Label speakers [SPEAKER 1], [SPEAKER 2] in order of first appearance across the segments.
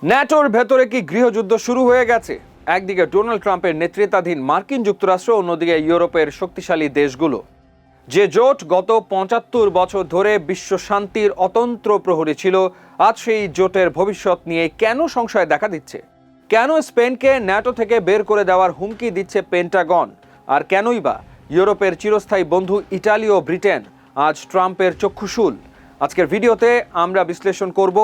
[SPEAKER 1] ন্যাটোর ভেতরে কি গৃহযুদ্ধ শুরু হয়ে গেছে? একদিকে ডোনাল্ড ট্রাম্পের নেতৃত্বাধীন মার্কিন যুক্তরাষ্ট্র, অন্যদিকে ইউরোপের শক্তিশালী দেশগুলো। যে জোট গত ৭৫ বছর ধরে বিশ্ব শান্তির অতন্ত্র প্রহরী ছিল, আজ সেই জোটের ভবিষ্যৎ নিয়ে কেন সংশয় দেখা দিচ্ছে? কেন স্পেনকে ন্যাটো থেকে বের করে দেওয়ার হুমকি দিচ্ছে পেন্টাগন? আর কেনই বা ইউরোপের চিরস্থায়ী বন্ধু ইটালি ও ব্রিটেন আজ ট্রাম্পের চক্ষুশূল? আজকের ভিডিওতে আমরা বিশ্লেষণ করব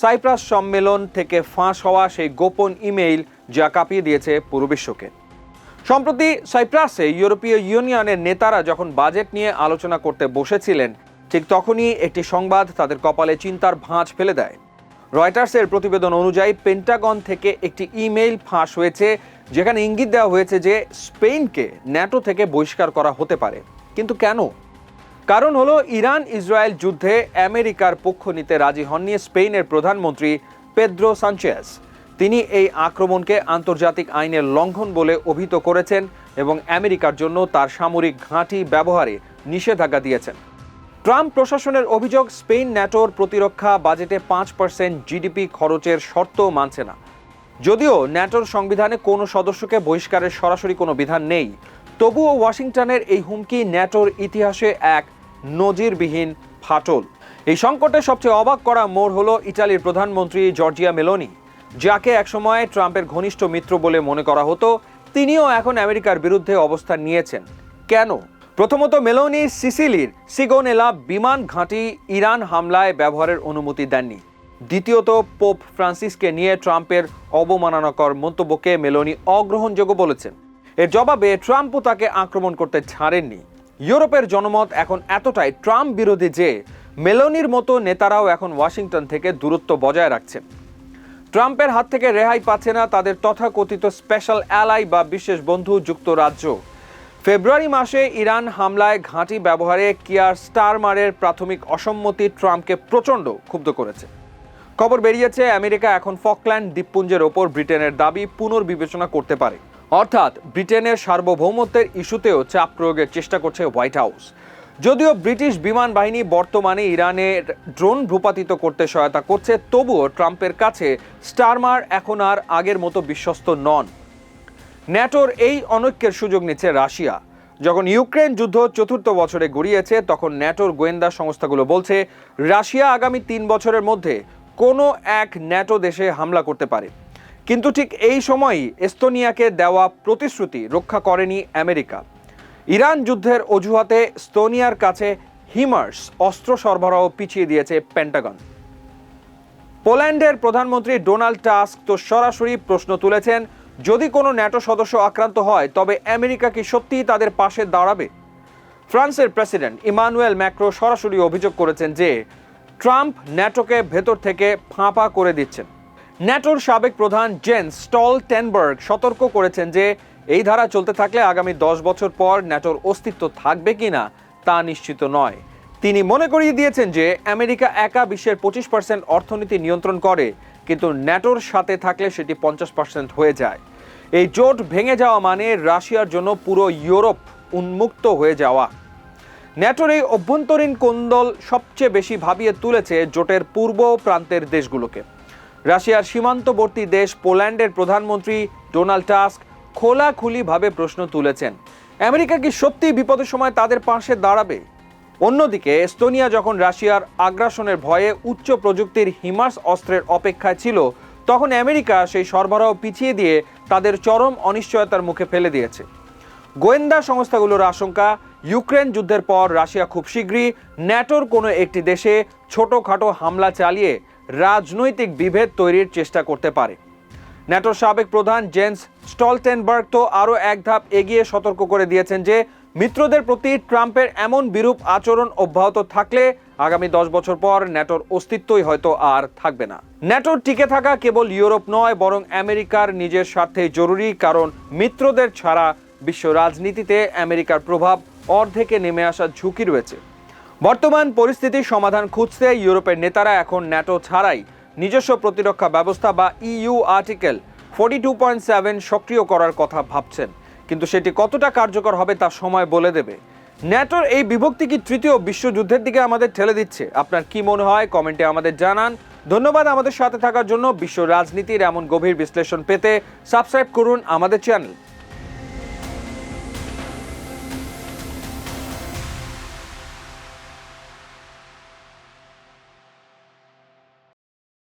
[SPEAKER 1] সাইপ্রাস সম্মেলন থেকে ফাঁস হওয়া সেই গোপন ইমেইল যা কাঁপিয়ে দিয়েছে পুরো বিশ্বকে। সম্প্রতি সাইপ্রাসে ইউরোপীয় ইউনিয়নের নেতারা যখন বাজেট নিয়ে আলোচনা করতে বসেছিলেন, ঠিক তখনই একটি সংবাদ তাদের কপালে চিন্তার ভাঁজ ফেলে দেয়। রয়টার্সের প্রতিবেদন অনুযায়ী পেন্টাগন থেকে একটি ইমেইল ফাঁস হয়েছে, যেখানে ইঙ্গিত দেওয়া হয়েছে যে স্পেনকে ন্যাটো থেকে বহিষ্কার করা হতে পারে। কিন্তু কেন? কারণ হলো ইরান ইসরায়েল যুদ্ধে আমেরিকার পক্ষ নিতে রাজি হননি স্পেনের প্রধানমন্ত্রী পেদ্রো সানচেজ। তিনি এই আক্রমণকে আন্তর্জাতিক আইনের লঙ্ঘন বলে অভিহিত করেছেন এবং আমেরিকার জন্য তার সামরিক ঘাঁটি ব্যবহারে নিষেধাজ্ঞা দিয়েছেন। ট্রাম্প প্রশাসনের অভিযোগ, স্পেন ন্যাটোর প্রতিরক্ষা বাজেটে 5% জিডিপি খরচের শর্ত মানছে না। যদিও ন্যাটোর সংবিধানে কোনো সদস্যকে বহিষ্কারের সরাসরি কোনো বিধান নেই, তবুও ওয়াশিংটনের এই হুমকি ন্যাটোর ইতিহাসে এক নজিরবিহীন ফাটল। এই সংকটে সবচেয়ে অবাক করা মোড় হলো ইটালির প্রধানমন্ত্রী জর্জিয়া মেলোনি, যাকে একসময় ট্রাম্পের ঘনিষ্ঠ মিত্র বলে মনে করা হতো। তিনিও এখন আমেরিকার বিরুদ্ধে অবস্থান নিয়েছেন। কেন? প্রথমত, মেলোনি সিসিলির সিগোনেলা বিমান ঘাঁটি ইরান হামলায় ব্যবহারের অনুমতি দেননি। দ্বিতীয়ত, পোপ ফ্রান্সিসকে নিয়ে ট্রাম্পের অবমাননাকর মন্তব্যকে মেলোনি অগ্রহণযোগ্য বলেছেন। এর জবাবে ট্রাম্পও তাকে আক্রমণ করতে ছাড়েননি। ইউরোপের জনমত এখন এতটাই ট্রাম্প বিরোধী যে মেলোনির মতো নেতারাও এখন ওয়াশিংটন থেকে দূরত্ব বজায় রাখছেন। ট্রাম্পের হাত থেকে রেহাই পাচ্ছে না তাদের তথাকথিত স্পেশাল অ্যালাই বা বিশেষ বন্ধু যুক্তরাজ্য। ফেব্রুয়ারি মাসে ইরান হামলায় ঘাঁটি ব্যবহারে কিয়ার স্টারমারের প্রাথমিক অসম্মতি ট্রাম্পকে প্রচণ্ড ক্ষুব্ধ করেছে। খবর বেরিয়েছে, আমেরিকা এখন ফকল্যান্ড দ্বীপপুঞ্জের ওপর ব্রিটেনের দাবি পুনর্বিবেচনা করতে পারে। অর্থাৎ ব্রিটেনের সার্বভৌমত্বের ইস্যুতেও চাপ প্রয়োগের চেষ্টা করছে হোয়াইট হাউস। যদিও ব্রিটিশ বিমান বাহিনী বর্তমানে ইরানের ড্রোন ভূপাতিত করতে সহায়তা করছে, তবুও ট্রাম্পের কাছে স্টারমার এখন আর আগের মতো বিশ্বস্ত নন। ন্যাটোর এই অনৈক্যের সুযোগ নিচ্ছে রাশিয়া। যখন ইউক্রেন যুদ্ধ ৪র্থ বছরে গড়িয়েছে, তখন ন্যাটোর গোয়েন্দা সংস্থাগুলো বলছে রাশিয়া আগামী ৩ বছরের মধ্যে কোনো এক ন্যাটো দেশে হামলা করতে পারে। কিন্তু ঠিক এই সময়ই এস্তোনিয়াকে দেওয়া প্রতিশ্রুতি রক্ষা করেনি আমেরিকা। ইরান যুদ্ধের অজুহাতে এস্তোনিয়ার কাছে হিমার্স অস্ত্র সরবরাহ পিছিয়ে দিয়েছে পেন্টাগন। পোল্যান্ডের প্রধানমন্ত্রী ডোনাল্ড টাস্ক তো সরাসরি প্রশ্ন তুলেছেন, যদি কোনো ন্যাটো সদস্য আক্রান্ত হয় তবে আমেরিকা কি সত্যিই তাদের পাশে দাঁড়াবে? ফ্রান্সের প্রেসিডেন্ট ইমানুয়েল ম্যাক্রো সরাসরি অভিযোগ করেছেন যে ট্রাম্প ন্যাটোকে ভেতর থেকে ফাঁপা করে দিচ্ছেন। ন্যাটোর সাবেক প্রধান জেন্স স্টলটেনবার্গ সতর্ক করেছেন যে এই ধারা চলতে থাকলে আগামী 10 বছর পর ন্যাটোর অস্তিত্ব থাকবে কিনা তা নিশ্চিত নয়। তিনি মনে করিয়ে দিয়েছেন যে আমেরিকা একা বিশ্বের 25% অর্থনীতি নিয়ন্ত্রণ করে, কিন্তু ন্যাটোর সাথে থাকলে সেটি 50% হয়ে যায়। এই জোট ভেঙে যাওয়া মানে রাশিয়ার জন্য পুরো ইউরোপ উন্মুক্ত হয়ে যাওয়া। ন্যাটোর এই অভ্যন্তরীণ কোন্দল সবচেয়ে বেশি ভাবিয়ে তুলেছে জোটের পূর্ব প্রান্তের দেশগুলোকে। রাশিয়ার সীমান্তবর্তী দেশ পোল্যান্ডের প্রধানমন্ত্রী ডোনাল্ড টাস্ক খোলাখুলিভাবে প্রশ্ন তুলেছেন, আমেরিকা কি সত্যি বিপদের সময় তাদের পাশে দাঁড়াবে? অন্যদিকে এস্তোনিয়া যখন রাশিয়ার আগ্রাসনের ভয়ে উচ্চ প্রযুক্তির হিমার্স অস্ত্রের অপেক্ষায় ছিল, তখন আমেরিকা সেই সরবরাহ পিছিয়ে দিয়ে তাদের চরম অনিশ্চয়তার মুখে ফেলে দিয়েছে। গোয়েন্দা সংস্থাগুলোর আশঙ্কা, ইউক্রেন যুদ্ধের পর রাশিয়া খুব শীঘ্রই ন্যাটোর কোনো একটি দেশে ছোটখাটো হামলা চালিয়ে রাজনৈতিক বিভেদ তৈরির চেষ্টা করতে পারে। ন্যাটোর সাবেক প্রধান জেন্স স্টলটেনবার্গ তো আরও এক ধাপ এগিয়ে সতর্ক করে দিয়েছেন যে মিত্রদের প্রতি ট্রাম্পের এমন বিরূপ আচরণ অব্যাহত থাকলে আগামী 10 বছর পর ন্যাটোর অস্তিত্বই হয়তো আর থাকবে না। ন্যাটোর টিকে থাকা কেবল ইউরোপ নয়, বরং আমেরিকার নিজের স্বার্থেই জরুরি, কারণ মিত্রদের ছাড়া বিশ্ব রাজনীতিতে আমেরিকার প্রভাব অর্ধেকে নেমে আসার ঝুঁকি রয়েছে। বর্তমান পরিস্থিতির সমাধান খুঁজতে ইউরোপের নেতারা এখন ন্যাটো ছাড়াই নিজস্ব প্রতিরক্ষা ব্যবস্থা বা ইইউ আর্টিকেল 42.7 সক্রিয় করার কথা ভাবছেন, কিন্তু সেটি কতটা কার্যকর হবে তা সময় বলে দেবে। ন্যাটোর এই বিভক্তি কি তৃতীয় বিশ্বযুদ্ধের দিকে আমাদের ঠেলে দিচ্ছে? আপনার কি মনে হয়? কমেন্টে আমাদের জানান। ধন্যবাদ আমাদের সাথে থাকার জন্য। বিশ্ব রাজনীতির এমন গভীর বিশ্লেষণ পেতে সাবস্ক্রাইব করুন আমাদের চ্যানেল।